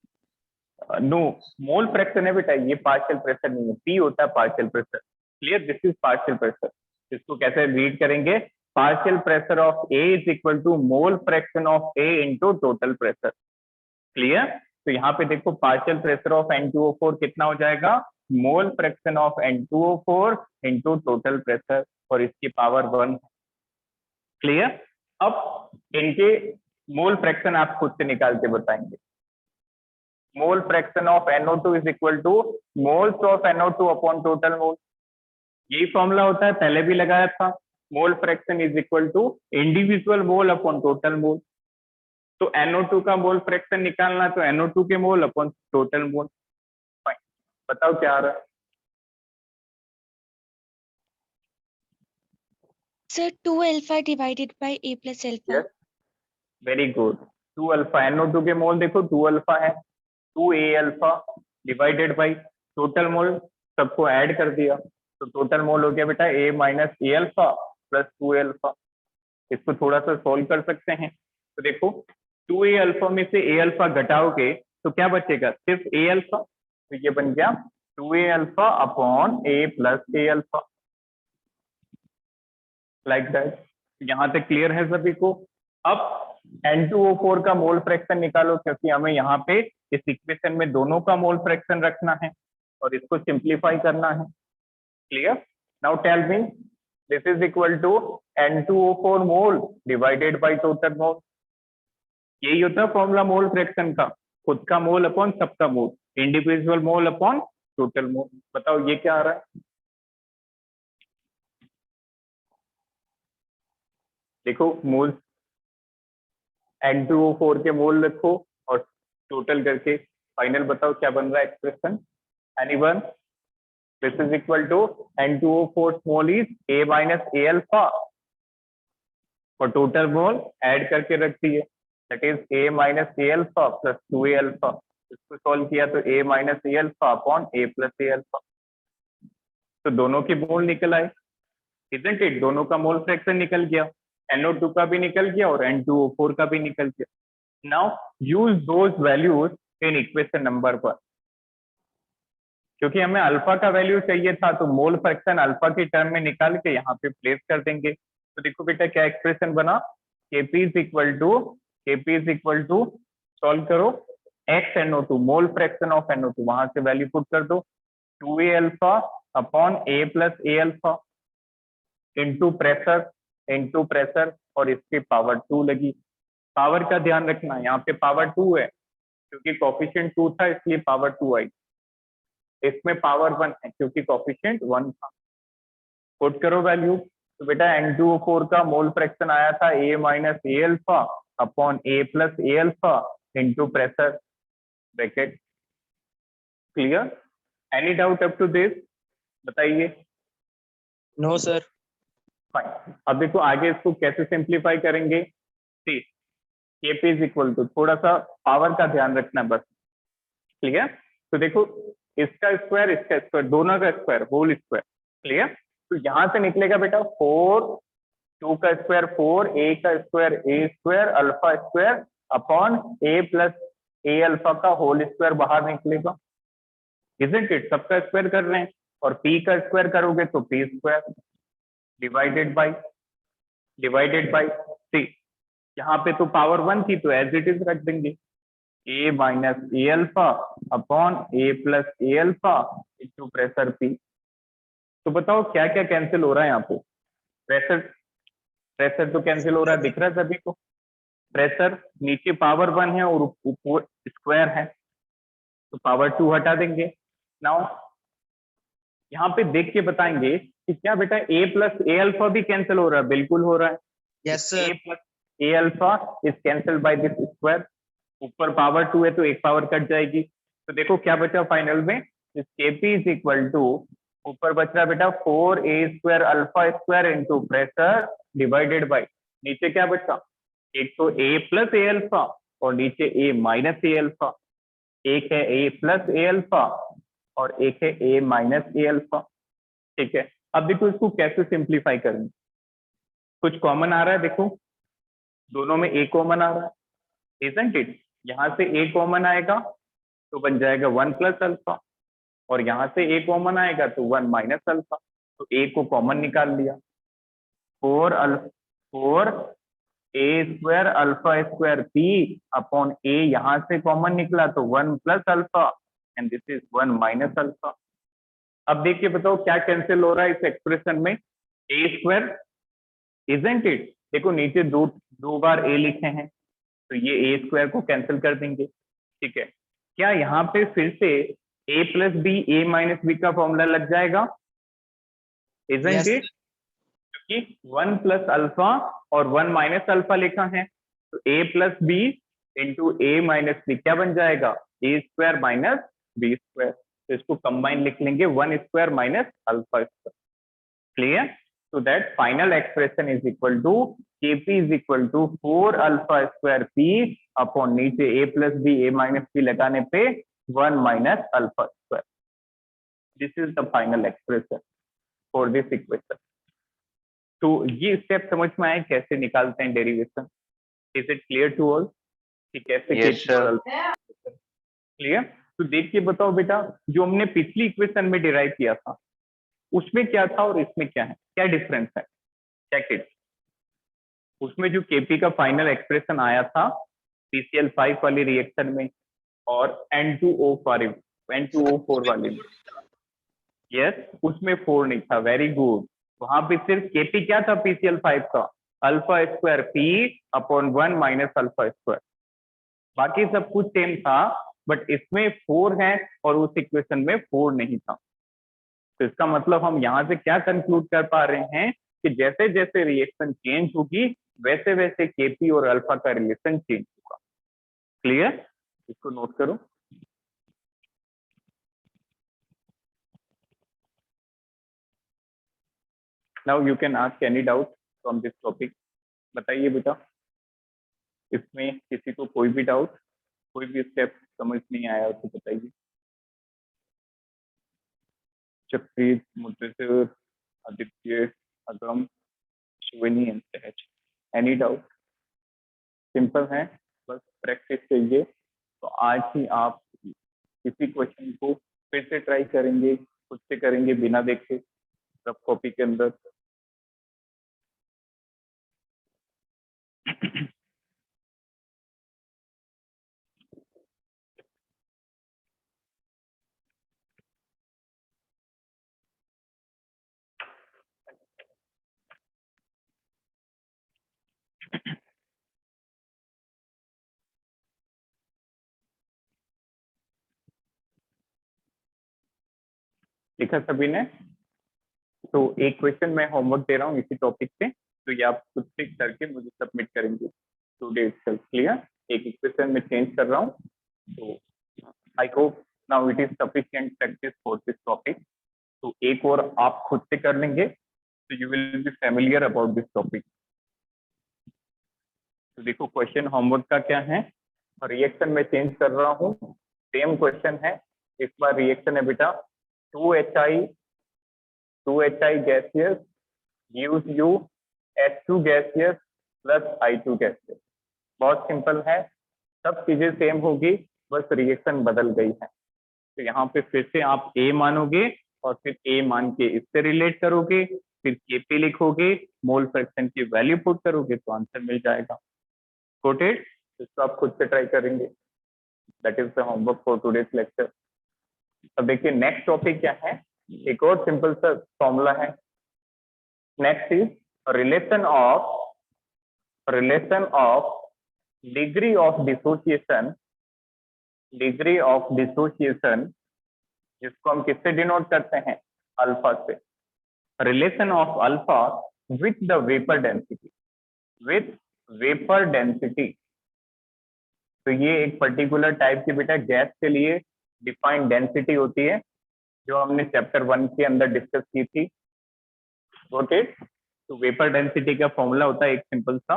No, mole फ्रैक्शन है बेटा, ये पार्शियल प्रेशर नहीं है, P होता है partial pressure. Clear, this is partial pressure. इसको कैसे रीड करेंगे, partial pressure of A is equal to mole fraction of A into total pressure. Clear, तो यहाँ पे देखो पार्शियल प्रेशर ऑफ N2O4 कितना हो जाएगा, mole fraction of N2O4 into total pressure, और इसकी पावर 1। क्लियर। अब इनके मोल फ्रैक्शन आप खुद से निकाल के बताएंगे। Mole fraction of NO2 is equal to moles of NO2 upon total mole, यही फॉर्मूला होता है, पहले भी लगाया था। Mole fraction is equal to individual mole upon total mole, तो NO2 का मोल फ्रैक्शन निकालना तो NO2 के मोल अपॉन टोटल मोल। बताओ क्या आ रहा है, Sir, 2 alpha divided by A plus alpha. Yes, very good. 2 alpha, NO2 के मोल देखो 2 अल्फा है, 2A alpha divided by total mole, सबको ऐड कर दिया तो टोटल मोल हो गया बेटा A minus A alpha plus 2A alpha. इसको थोड़ा सा सोल्व कर सकते हैं, तो देखो 2A अल्फा में से A अल्फा घटाओगे तो क्या बचेगा, सिर्फ A अल्फा, तो ये बन गया 2A alpha upon A plus A alpha, like that. यहाँ तक क्लियर है सभी को। अब N2O4 का मोल फ्रैक्शन निकालो, क्योंकि हमें यहाँ पे इस इक्वेशन में दोनों का मोल फ्रैक्शन रखना है और इसको सिंप्लीफाई करना है। Clear, now tell me this is equal to N2O4 mole divided by total mole, यही होता है फॉर्मूला मोल फ्रैक्शन का, खुद का मोल अपॉन सबका मोल, individual mole upon total mole. बताओ ये क्या आ रहा है, देखो मोल N2O4 के मोल रखो और टोटल करके फाइनल बताओ क्या बन रहा है expression, anyone. This is equal to N2O4 mole is A minus A alpha और टोटल मोल ऐड करके रख दिए, that is A minus A alpha plus 2A alpha. इसको सॉल्व किया तो A minus A alpha upon A plus A alpha, तो दोनों के मोल निकल आए, इजंट इट, दोनों का मोल फ्रैक्शन निकल गया, NO2 का भी निकल गया और N2O4 का भी निकल गया। Now use those values in equation number 1, क्योंकि हमें अल्फा का वैल्यू चाहिए था तो मोल फ्रैक्शन अल्फा के टर्म में निकाल के यहाँ पे प्लेस कर देंगे। तो देखो बेटा क्या एक्सप्रेशन बना, kp is equal to solve करो x NO2 mole fraction of NO2, वहां से वैल्यू पुट कर दो 2a alpha upon a plus a alpha into pressure और इसकी पावर 2 लगी। पावर का ध्यान रखना, यहाँ पे पावर 2 है क्योंकि कॉफिशिएंट 2 था इसलिए पावर 2 आई। इसमें पावर 1 है क्योंकि कॉफिशिएंट 1 था। पुट करो वैल्यू, तो बेटा N2O4 का मोल फ्रैक्शन आया था a minus a alpha upon a plus a alpha into pressure bracket. Clear? Any doubt up to this? बताइए। No sir. फाइन। अब देखो आगे इसको कैसे सिंप्लीफाई करेंगे। See Kp is equal to, थोड़ा सा पावर का ध्यान रखना बस। क्लियर? तो देखो इसका स्क्वायर दोनों का स्क्वायर होल स्क्वायर। क्लियर? तो यहां से निकलेगा बेटा 4, 2 का स्क्वायर 4, a का square a square alpha square upon a plus a alpha का होल स्क्वायर बाहर निकलेगा। Isn't it? सबका स्क्वायर कर रहे हैं और p का स्क्वायर करोगे तो p स्क्वायर डिवाइडेड बाई सी। यहाँ पे तो पावर 1 थी तो एज इट इज रख देंगे a minus a alpha upon a plus a alpha into pressure p। तो बताओ क्या क्या कैंसिल हो रहा है यहाँ पे। प्रेशर तो कैंसिल हो रहा है, दिख रहा है सभी को। प्रेशर नीचे पावर 1 है और ऊपर स्क्वायर है तो पावर 2 हटा देंगे। नाउ यहाँ पे देख के बताएंगे कि क्या बेटा a प्लस ए अल्फा भी कैंसिल हो रहा है। बिल्कुल हो रहा है। Yes a sir. Plus a alpha is cancel by this square. ऊपर पावर 2 है तो एक पावर कट जाएगी। तो देखो क्या बचा फाइनल में, Kp इज इक्वल टू, ऊपर बच रहा बेटा 4a square alpha square into pressure divided by, नीचे क्या बचा, एक तो a प्लस ए अल्फा और नीचे a माइनस ए अल्फा। एक है a प्लस ए अल्फा और एक है a माइनस ए अल्फा। ठीक है, अब देखो इसको कैसे सिंप्लीफाई करेंगे। कुछ कॉमन आ रहा है, देखो दोनों में a कॉमन आ रहा है, इजंट इट? यहाँ से a कॉमन आएगा तो बन जाएगा 1 प्लस अल्फा और यहाँ से a कॉमन आएगा तो 1 माइनस अल्फा। तो a को कॉमन निकाल लिया, 4 a square alpha square p upon a, यहाँ से कॉमन निकला तो 1 plus alpha and this is 1 minus alpha. अब देखिए बताओ क्या कैंसिल हो रहा है इस एक्सप्रेशन में, a स्क्वायर, इजंट इट? देखो नीचे दो बार a लिखे हैं तो ये a स्क्वायर को कैंसिल कर देंगे। ठीक है, क्या यहाँ पे फिर से a plus B A minus B का फॉर्मूला लग जाएगा, इजंट यस इट? क्योंकि 1 प्लस अल्फा और 1 माइनस अल्फा लिखा है तो a plus B into A minus B क्या बन जाएगा, a square minus B square. तो इसको कंबाइन लिख लेंगे 1 square minus alpha square. Clear? So that final expression is equal to Kp is equal to 4 alpha square p upon नीचे a plus B A minus B लगाने पे 1 minus alpha square. This is the final expression for this equation. तो ये step समझ में आए कैसे निकालते हैं derivation? Is it clear to all कि कैसे Yes, Kp और sir. अल्फा? क्लियर? तो देख के बताओ बेटा, जो हमने पिछली इक्वेशन में डिराइव किया था उसमें क्या था और इसमें क्या है, क्या डिफरेंस है? Check it. उसमें जो Kp का फाइनल एक्सप्रेशन आया था PCl5 वाली रिएक्शन में और N2O4 वाली में, यस, उसमें 4 नहीं था। Very good. वहां पे सिर्फ Kp क्या था PCl5 का, alpha square p upon 1 minus alpha square. बाकी सब कुछ सेम था बट इसमें 4 है और उस इक्वेशन में 4 नहीं था। तो इसका मतलब हम यहाँ से क्या कंक्लूड कर पा रहे हैं कि जैसे जैसे रिएक्शन चेंज होगी वैसे वैसे Kp और अल्फा का रिलेशन चेंज होगा। क्लियर? इसको नोट करो। Now you can ask any doubt from this topic. बताइए बेटा, इसमें किसी को कोई भी डाउट, कोई भी स्टेप समझ नहीं आया तो बताइए। चक्रीत, मुद्रित, आदित्य, अगम, शिवनी एंड सहज। Any doubt? सिंपल है, बस प्रैक्टिस चाहिए। तो आज ही आप किसी क्वेश्चन को फिर से ट्राई करेंगे, खुद से करेंगे बिना देखे रफ कॉपी के अंदर। लिखा सभी ने? तो एक क्वेश्चन मैं होमवर्क दे रहा हूँ इसी टॉपिक पे, तो ये आप खुद से करके मुझे सबमिट करेंगे टुडे इटसेल्फ। क्लियर? एक इक्वेशन में चेंज कर रहा हूँ, तो I hope now it is sufficient practice for this topic. तो एक और आप खुद से कर लेंगे, तो you will be familiar about this topic. तो देखो क्वेश्चन होमवर्क का क्या है, रिएक्शन में चेंज कर रहा हूँ, सेम क्वेश्चन है, इस बार रिएक्शन है बेटा 2HI gaseous gives you H2 gaseous plus I2 gaseous। बहुत सिंपल है, सब चीजें सेम होगी, बस रिएक्शन बदल गई है। तो यहाँ पे फिर से आप A मानोगे और फिर A मान के इससे रिलेट करोगे, फिर Kp लिखोगे, मोल फ्रैक्शन की वैल्यू पुट करोगे तो आंसर मिल जाएगा। Got it? इसको आप खुद से ट्राई करेंगे। That is the homework for today's lecture. अब देखिए नेक्स्ट टॉपिक क्या है, एक और सिंपल सा फॉर्मूला है। Next is relation of degree of dissociation, जिसको हम किससे डिनोट करते हैं? अल्फा से। Relation of alpha with the vapour density, तो ये एक पर्टिकुलर टाइप की बेटा गैस के लिए डिफाइंड डेंसिटी होती है, जो हमने चैप्टर 1 के अंदर डिस्कस की थी। ओके, तो वेपर डेंसिटी का फॉर्मूला होता है एक सिंपल सा,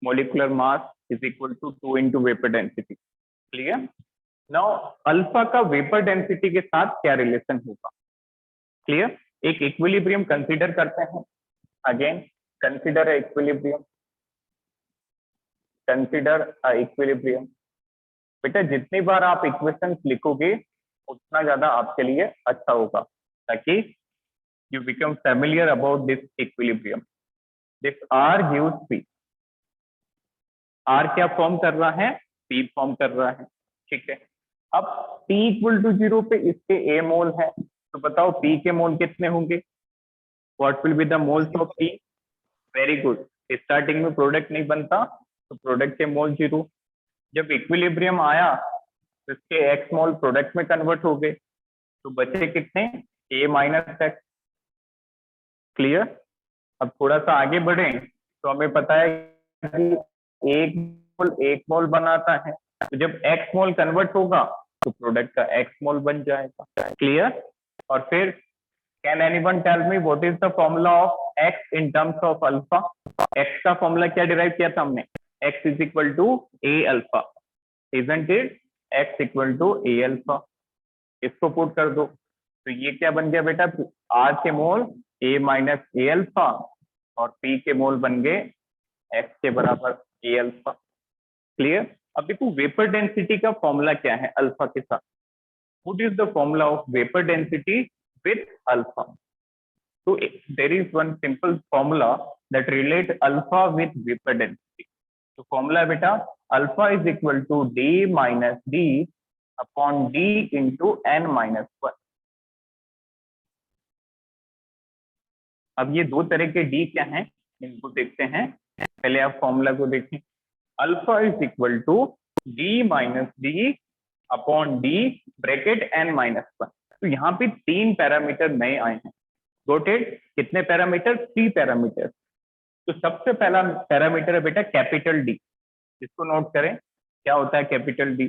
molecular mass is equal to 2 into vapour density. Clear? Now alpha का वेपर डेंसिटी के साथ क्या रिलेशन होगा? क्लियर? एक इक्विलिब्रियम कंसीडर करते हैं। अगेन कंसीडर इक्विलिब्रियम, बेटा जितनी बार आप इक्वेशंस लिखोगे उतना ज्यादा आपके लिए अच्छा होगा, ताकि you become familiar about this equilibrium. This R gives P, R क्या फॉर्म कर रहा है? P फॉर्म कर रहा है। ठीक है, अब P इक्वल टू 0 पे इसके A मोल है, तो बताओ P के मोल कितने होंगे? What will be the moles of P? Very good, starting में प्रोडक्ट नहीं बनता, तो प्रोडक्ट के मोल 0। जब इक्विलिब्रियम आया तो इसके एक्स मोल प्रोडक्ट में कन्वर्ट हो गए, तो बचे कितने? A minus x. क्लियर? अब थोड़ा सा आगे बढ़े तो हमें पता है कि एक मोल बनाता है, तो जब एक्स मोल कन्वर्ट होगा तो प्रोडक्ट का एक्स मोल बन जाएगा। क्लियर? और फिर can anyone tell me what is the formula of x in terms of alpha? X का फॉर्मूला क्या डिराइव किया था हमने? X is equal to A alpha, isn't it? X equal to A alpha. इसको put कर दो, तो ये क्या बन गया बेटा? आर के मोल ए माइनस ए अल्फा और पी के मोल बन गए एक्स के बराबर ए अल्फा। क्लियर? अब देखो वेपर डेंसिटी का फॉर्मूला क्या है अल्फा के साथ? What is the formula of vapour density with alpha? तो there is one simple formula that relate alpha with vapour density. तो फॉर्मूला बेटा alpha is equal to D minus D upon D into N minus 1। अब ये दो तरह के D क्या हैं, इनको देखते हैं। पहले आप फॉर्मूला को देखें, alpha is equal to D minus D upon D bracket N minus 1। तो यहाँ पे 3 पैरामीटर नए आए हैं। Got it? कितने पैरामीटर? 3 पैरामीटर। तो सबसे पहला पैरामीटर है बेटा कैपिटल डी, इसको नोट करें। क्या होता है कैपिटल डी?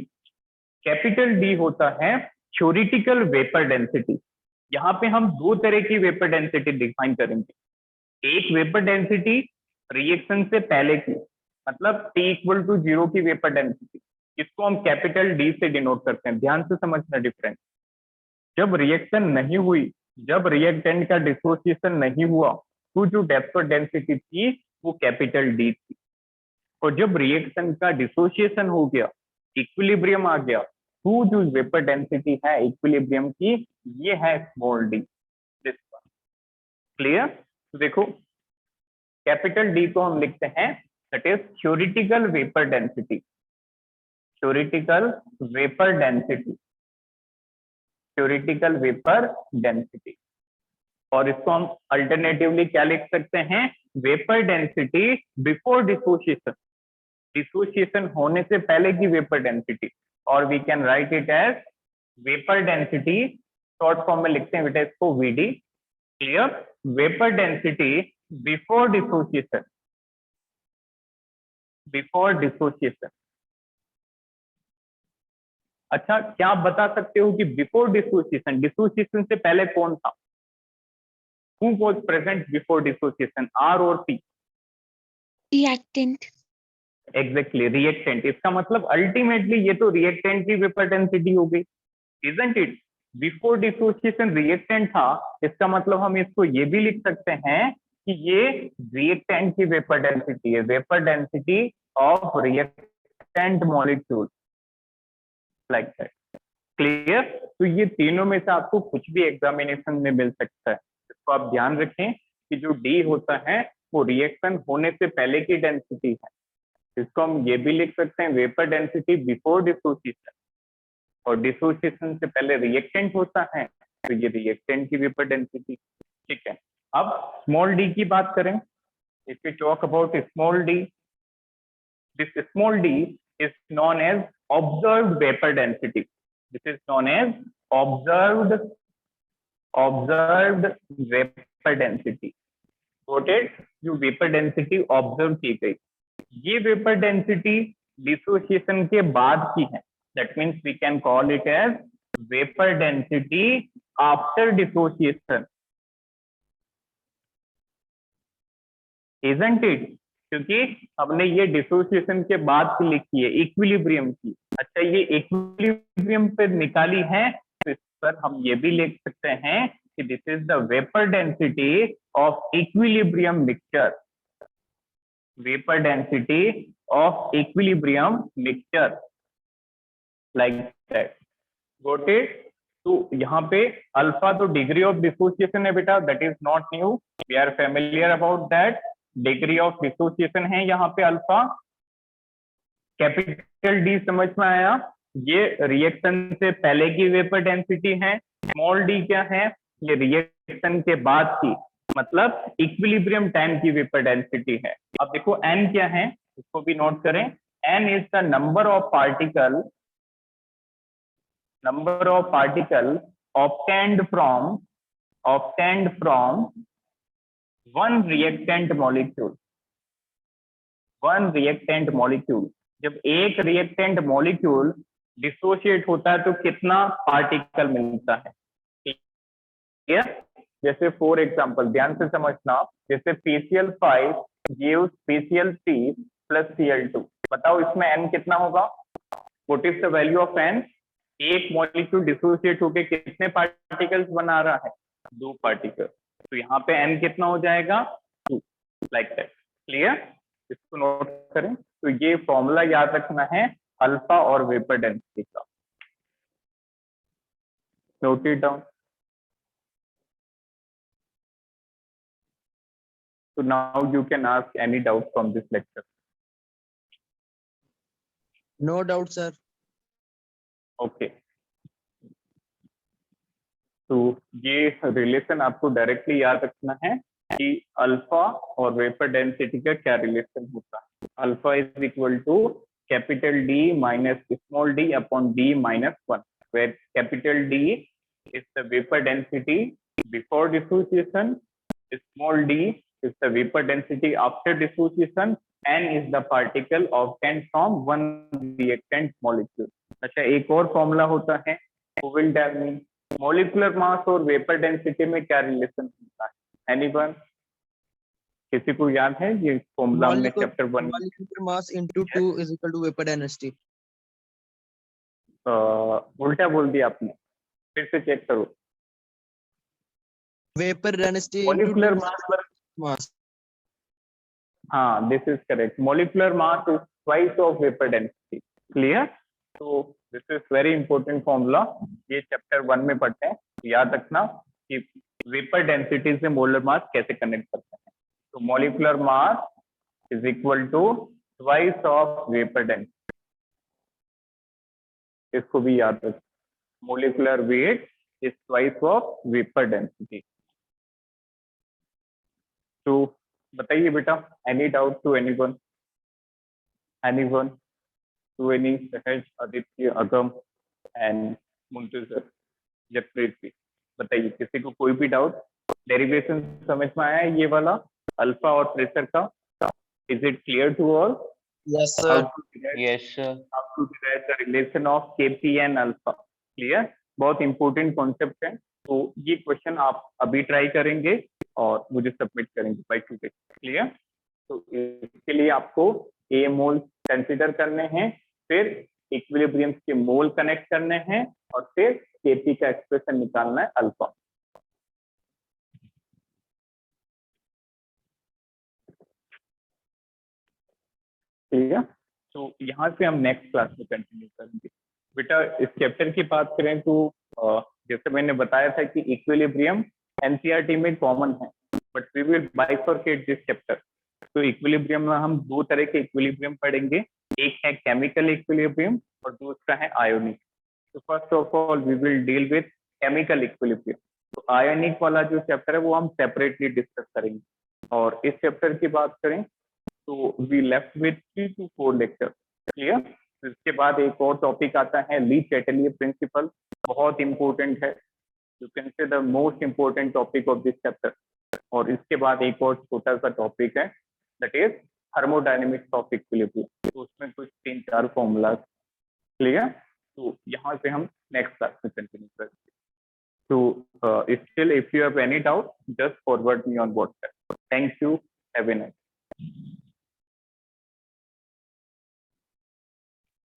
कैपिटल डी होता है थ्योरेटिकल वेपर डेंसिटी। यहाँ पे हम 2 तरह की वेपर डेंसिटी डिफाइन करेंगे। एक वेपर डेंसिटी रिएक्शन से पहले की, मतलब T इक्वल टू 0 की वेपर डेंसिटी, इसको हम कैपिटल डी से डिनोट करते हैं। ध्यान से समझना डिफरेंस। जब रिएक्शन नहीं हुई, जब रिएक्टेंट का डिसोसिएशन नहीं हुआ, तो जो वेपर डेंसिटी थी वो कैपिटल डी थी। और जब रिएक्शन का डिसोसिएशन हो गया, इक्विलिब्रियम आ गया, तो जो वेपर डेंसिटी है इक्विलिब्रियम की, ये है स्मॉल डी। क्लियर? तो देखो कैपिटल डी को हम लिखते हैं that is theoretical vapour density. Theoretical vapour density, theoretical vapour density. और इसको हम अल्टरनेटिवली क्या लिख सकते हैं? Vapour density before dissociation, dissociation होने से पहले की वेपर डेंसिटी। और we can write it as vapour density short form में लिखते हैं बेटा इसको VD. Clear? Vapour density before dissociation, before dissociation. अच्छा, क्या आप बता सकते हो कि बिफोर डिसोसिएशन, डिसोसिएशन से पहले कौन था? Who was present before dissociation, R और पी? reactant, exactly, reactant. इसका मतलब अल्टीमेटली ये तो रिएक्टेंट की वेपर डेंसिटी हो गई, isn't it? Before dissociation reactant था, इसका मतलब हम इसको ये भी लिख सकते हैं कि ये रिएक्टेंट की वेपर डेंसिटी है, vapour density of reactant molecule, like that. Clear? तो ये तीनों में से आपको कुछ भी एग्जामिनेशन में मिल सकता है, इसको आप ध्यान रखें कि जो डी होता है वो रिएक्शन होने से पहले की डेंसिटी है। इसको हम ये भी लिख सकते हैं वेपर डेंसिटी बिफोर डिसोसिएशन, और डिसोसिएशन से पहले रिएक्टेंट होता है तो ये रिएक्टेंट की वेपर डेंसिटी। ठीक है, अब स्मॉल डी की बात करें। If we talk about small D, this small D is known as observed vapour density. This is known as observed vapour density. Noted? जो वेपर डेंसिटी ऑब्जर्व की गई, ये वेपर डेंसिटी डिसोसिएशन के बाद की है। That means we can call it as vapour density after dissociation, isn't it? क्योंकि हमने ये डिसोसिएशन के बाद की लिखी है, इक्विलिब्रियम की। अच्छा, ये इक्विलिब्रियम पे निकाली है, तो इस पर हम ये भी लिख सकते हैं कि this is the vapour density of equilibrium mixture, vapour density of equilibrium mixture, like that. Got it? तो यहाँ पे अल्फा तो डिग्री ऑफ डिसोसिएशन है बेटा, that is not new, we are familiar about that. Degree of dissociation है यहाँ पे alpha. Capital D समझ में आया? ये रिएक्शन से पहले की वेपर डेंसिटी है। स्मॉल डी क्या है? ये रिएक्शन के बाद की, मतलब इक्विलिब्रियम टाइम की वेपर डेंसिटी है। अब देखो एन क्या है, इसको भी नोट करें। N is the number of particle obtained from one reactant molecule। जब एक रिएक्टेंट मॉलिक्यूल डिसोशिएट होता है तो कितना पार्टिकल मिलता है? ठीक? जैसे फॉर एग्जांपल, ध्यान से समझना, जैसे PCl5 gives PCl3 plus Cl2। बताओ इसमें n कितना होगा? What is the value of n? एक मॉलिक्यूल डिसोशिएट होकर कितने पार्टिकल्स बना रहा है? 2 पार्टिकल। तो यहाँ पे n कितना हो जाएगा? 2, लाइक दैट। क्लियर? इसको नोट करें। तो ये फॉर्मूला याद रखना है अल्फा और वेपर डेंसिटी का। Note it down. So now you can ask any doubt from this lecture. No doubt, sir. Okay. तो ये रिलेशन आपको डायरेक्टली याद रखना है कि अल्फा और वेपर डेंसिटी का क्या रिलेशन होता है। Alpha is equal to capital D minus small D upon D minus 1, where capital D is the vapour density before dissociation, small D is the vapor density after dissociation, n is the particle obtained from one reactant molecule। अच्छा, एक और formula होता है, who will tell me? Molecular mass और vapour density में क्या relation होता है? एनीवन? किसी को याद है ये फॉर्मूला? हमने chapter 1 Molecular mass into 2 is equal to vapor density. उल्टा बोल दिया आपने, फिर से चेक करो। Vapor density into molecular 2 mass, mass. हाँ, this is correct. Molecular mass is twice of vapour density. Clear? तो this is very important formula, ये चैप्टर 1 में पढ़ते हैं। याद रखना कि वेपर डेंसिटी से मोलर मास कैसे कनेक्ट करते हैं। तो molecular mass is equal to twice of vapour density, इसको भी याद रखना। Molecular weight is twice of vapour density. तो बताइए बेटा, any doubt to anyone? Anyone? To any? Sahaj, Aditya, Agam and Muntazir, Jasprit भी। बताइए किसी को कोई भी डाउट? डेरिवेशन समझ में आया है ये वाला अल्फा और प्रेशर का? Is it clear to all? Yes, How sir. to derive, Yes, sir. how to derive the relation of Kp and alpha? Clear? बहुत इंपॉर्टेंट कॉन्सेप्ट है, तो ये क्वेश्चन आप अभी ट्राई करेंगे और मुझे सबमिट करेंगे बाय टुडे। क्लियर? तो इसके लिए आपको ए मोल कंसीडर करने हैं, फिर इक्विलिब्रियम के मोल कनेक्ट करने हैं और फिर केपी का एक्सप्रेशन निकालना है अल्फा। ठीक है, तो यहाँ से हम नेक्स्ट क्लास में कंटिन्यू करेंगे। बेटा इस चैप्टर की बात करें तो जैसे मैंने बताया था कि इक्विलिब्रियम एनसीईआरटी में कॉमन है, but we will bifurcate this chapter. तो इक्विलिब्रियम में हम दो तरह के इक्विलिब्रियम पढ़ेंगे, एक है केमिकल इक्विलिब्रियम और दूसरा है आयोनिक। तो first of all we will deal with chemical equilibrium. तो आयोनिक वाला जो चैप्टर है वो हम सेपरेटली डिस्कस करेंगे, और इस चैप्टर की बात करें तो we left with 3 to 4 lecture. Clear? इसके बाद एक और टॉपिक आता है ली चैटलियर प्रिंसिपल, बहुत इंपॉर्टेंट है, you can say the most important topic of this chapter. और इसके बाद एक और छोटा सा टॉपिक है that is thermodynamics of equilibrium, तो उसमें कुछ 3-4 फॉर्मूला। क्लियर? तो यहाँ से हम नेक्स्ट क्लास में कंटिन्यू करेंगे। तो still if you have any doubt just forward me on WhatsApp. Thank you, have a nice day.